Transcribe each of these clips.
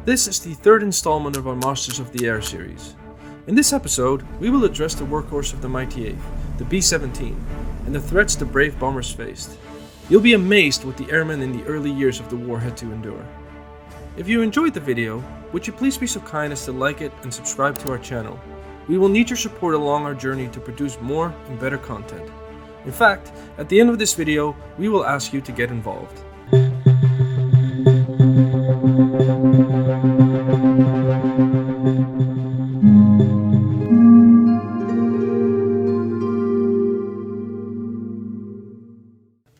This is the third installment of our Masters of the Air series. In this episode, we will address the workhorse of the Mighty Eighth, the B-17, and the threats the brave bombers faced. You'll be amazed what the airmen in the early years of the war had to endure. If you enjoyed the video, would you please be so kind as to like it and subscribe to our channel? We will need your support along our journey to produce more and better content. In fact, at the end of this video, we will ask you to get involved.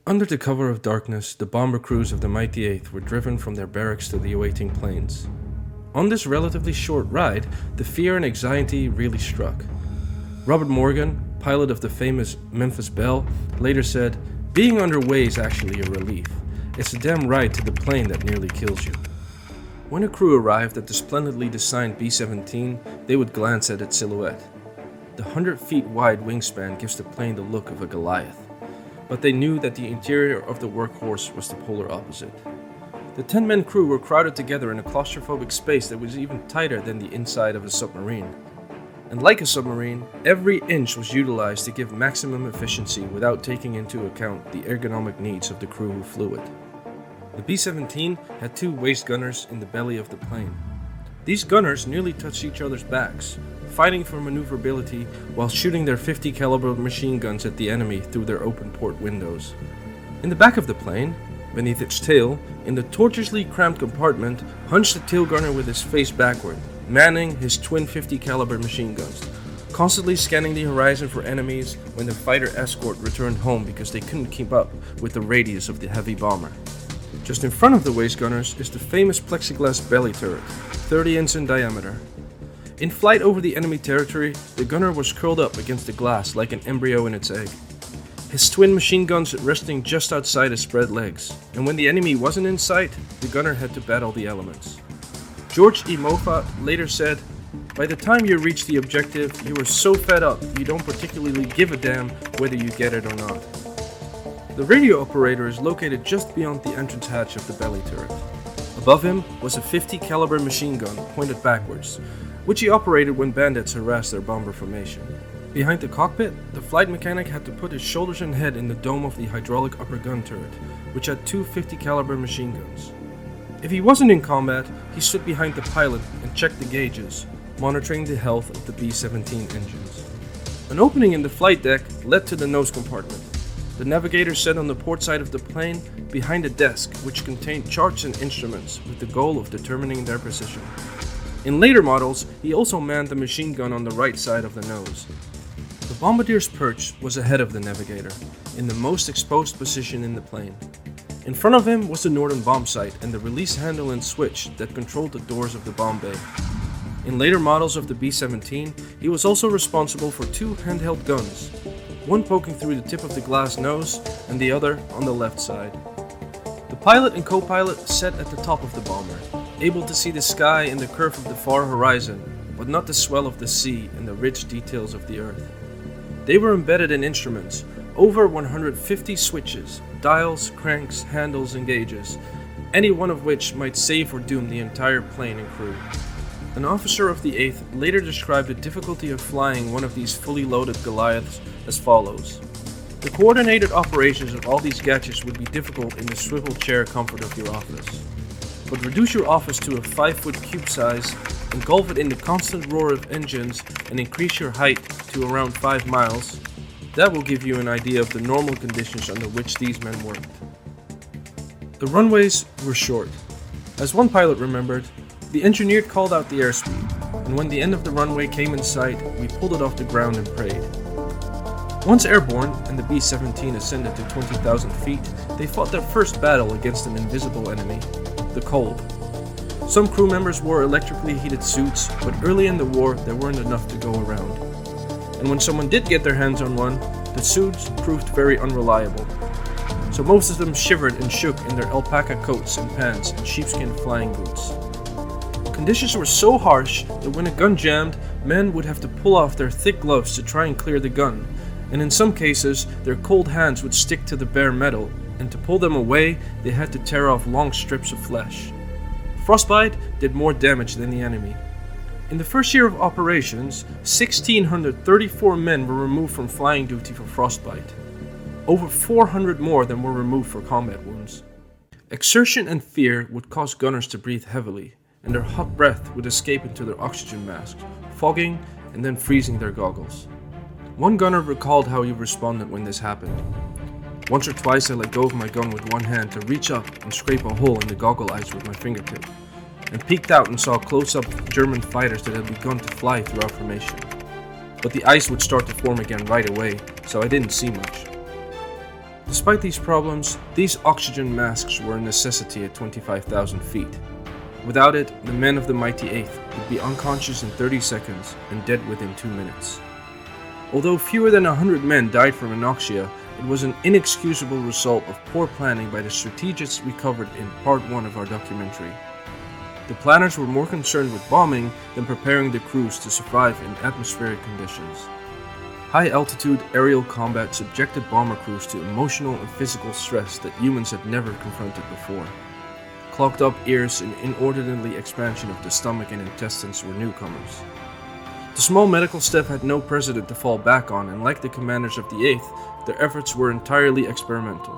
Under the cover of darkness, the bomber crews of the Mighty Eighth were driven from their barracks to the awaiting planes. On this relatively short ride, the fear and anxiety really struck. Robert Morgan, pilot of the famous Memphis Belle, later said, "Being underway is actually a relief. It's a damn ride to the plane that nearly kills you." When a crew arrived at the splendidly designed B-17, they would glance at its silhouette. The 100 feet wide wingspan gives the plane the look of a Goliath. But they knew that the interior of the workhorse was the polar opposite. The 10-man crew were crowded together in a claustrophobic space that was even tighter than the inside of a submarine. And like a submarine, every inch was utilized to give maximum efficiency without taking into account the ergonomic needs of the crew who flew it. The B-17 had two waist gunners in the belly of the plane. These gunners nearly touched each other's backs, fighting for maneuverability while shooting their 50 caliber machine guns at the enemy through their open port windows. In the back of the plane, beneath its tail, in the tortuously cramped compartment, hunched the tail gunner with his face backward, manning his twin 50 caliber machine guns, constantly scanning the horizon for enemies when the fighter escort returned home because they couldn't keep up with the radius of the heavy bomber. Just in front of the waist gunners is the famous plexiglass belly turret, 30 inches in diameter. In flight over the enemy territory, the gunner was curled up against the glass like an embryo in its egg. His twin machine guns resting just outside his spread legs, and when the enemy wasn't in sight, the gunner had to battle the elements. George E. Moffat later said, "By the time you reach the objective, you are so fed up you don't particularly give a damn whether you get it or not." The radio operator is located just beyond the entrance hatch of the belly turret. Above him was a 50 caliber machine gun pointed backwards, which he operated when bandits harassed their bomber formation. Behind the cockpit, the flight mechanic had to put his shoulders and head in the dome of the hydraulic upper gun turret, which had two 50 caliber machine guns. If he wasn't in combat, he stood behind the pilot and checked the gauges, monitoring the health of the B-17 engines. An opening in the flight deck led to the nose compartment. The navigator sat on the port side of the plane behind a desk which contained charts and instruments with the goal of determining their position. In later models, he also manned the machine gun on the right side of the nose. The bombardier's perch was ahead of the navigator, in the most exposed position in the plane. In front of him was the northern bomb sight and the release handle and switch that controlled the doors of the bomb bay. In later models of the B-17, he was also responsible for two handheld guns, one poking through the tip of the glass nose and the other on the left side. The pilot and co-pilot sat at the top of the bomber, able to see the sky and the curve of the far horizon, but not the swell of the sea and the rich details of the earth. They were embedded in instruments, over 150 switches, dials, cranks, handles, and gauges, any one of which might save or doom the entire plane and crew. An officer of the 8th later described the difficulty of flying one of these fully loaded Goliaths as follows. The coordinated operations of all these gadgets would be difficult in the swivel chair comfort of your office. But reduce your office to a 5-foot cube size, engulf it in the constant roar of engines, and increase your height to around 5 miles. That will give you an idea of the normal conditions under which these men worked. The runways were short. As one pilot remembered, the engineer called out the airspeed, and when the end of the runway came in sight, we pulled it off the ground and prayed. Once airborne and the B-17 ascended to 20,000 feet, they fought their first battle against an invisible enemy, the cold. Some crew members wore electrically heated suits, but early in the war there weren't enough to go around. And when someone did get their hands on one, the suits proved very unreliable. So most of them shivered and shook in their alpaca coats and pants and sheepskin flying boots. Conditions were so harsh that when a gun jammed, men would have to pull off their thick gloves to try and clear the gun, and in some cases their cold hands would stick to the bare metal, and to pull them away they had to tear off long strips of flesh. Frostbite did more damage than the enemy. In the first year of operations, 1,634 men were removed from flying duty for frostbite. Over 400 more than were removed for combat wounds. Exertion and fear would cause gunners to breathe heavily, and their hot breath would escape into their oxygen masks, fogging and then freezing their goggles. One gunner recalled how he responded when this happened. Once or twice I let go of my gun with one hand to reach up and scrape a hole in the goggle eyes with my fingertip, and peeked out and saw close-up German fighters that had begun to fly through our formation. But the ice would start to form again right away, so I didn't see much. Despite these problems, these oxygen masks were a necessity at 25,000 feet. Without it, the men of the Mighty Eighth would be unconscious in 30 seconds and dead within 2 minutes. Although fewer than 100 men died from anoxia, it was an inexcusable result of poor planning by the strategists we covered in part 1 of our documentary. The planners were more concerned with bombing than preparing the crews to survive in atmospheric conditions. High-altitude aerial combat subjected bomber crews to emotional and physical stress that humans had never confronted before. Clogged up ears and inordinately expansion of the stomach and intestines were newcomers. The small medical staff had no precedent to fall back on, and like the commanders of the 8th, their efforts were entirely experimental.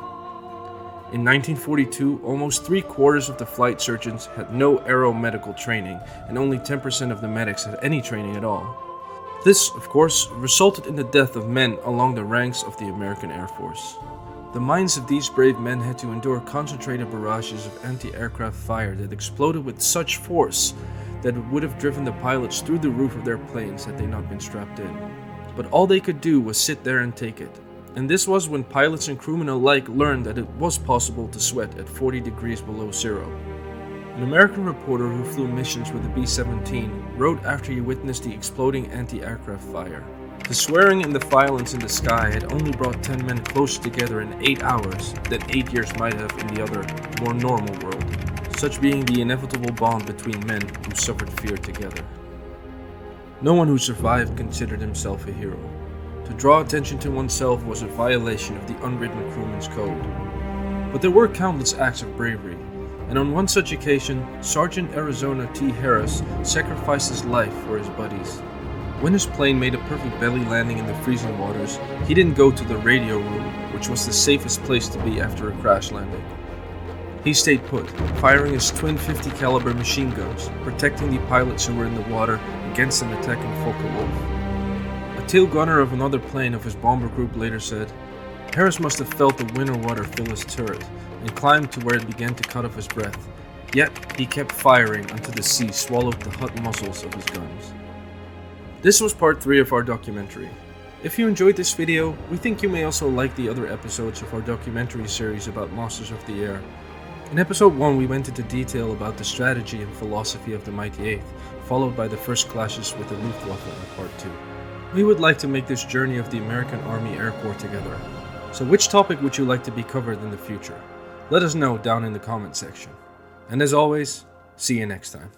In 1942, almost 3/4 of the flight surgeons had no aeromedical training, and only 10% of the medics had any training at all. This, of course, resulted in the death of men along the ranks of the American Air Force. The minds of these brave men had to endure concentrated barrages of anti-aircraft fire that exploded with such force that it would have driven the pilots through the roof of their planes had they not been strapped in. But all they could do was sit there and take it. And this was when pilots and crewmen alike learned that it was possible to sweat at 40 degrees below zero. An American reporter who flew missions with the B-17 wrote after he witnessed the exploding anti-aircraft fire. The swearing and the violence in the sky had only brought 10 men closer together in 8 hours than 8 years might have in the other, more normal world, such being the inevitable bond between men who suffered fear together. No one who survived considered himself a hero. To draw attention to oneself was a violation of the unwritten crewman's code. But there were countless acts of bravery, and on one such occasion, Sergeant Arizona T. Harris sacrificed his life for his buddies. When his plane made a perfect belly landing in the freezing waters, he didn't go to the radio room, which was the safest place to be after a crash landing. He stayed put, firing his twin .50 caliber machine guns, protecting the pilots who were in the water against an attacking Focke-Wulf. A tail gunner of another plane of his bomber group later said, "Harris must have felt the winter water fill his turret and climbed to where it began to cut off his breath. Yet he kept firing until the sea swallowed the hot muzzles of his guns." This was part 3 of our documentary. If you enjoyed this video, we think you may also like the other episodes of our documentary series about Masters of the Air. In episode 1 we went into detail about the strategy and philosophy of the Mighty Eighth, followed by the first clashes with the Luftwaffe in part 2. We would like to make this journey of the American Army Air Corps together. So which topic would you like to be covered in the future? Let us know down in the comment section. And as always, see you next time.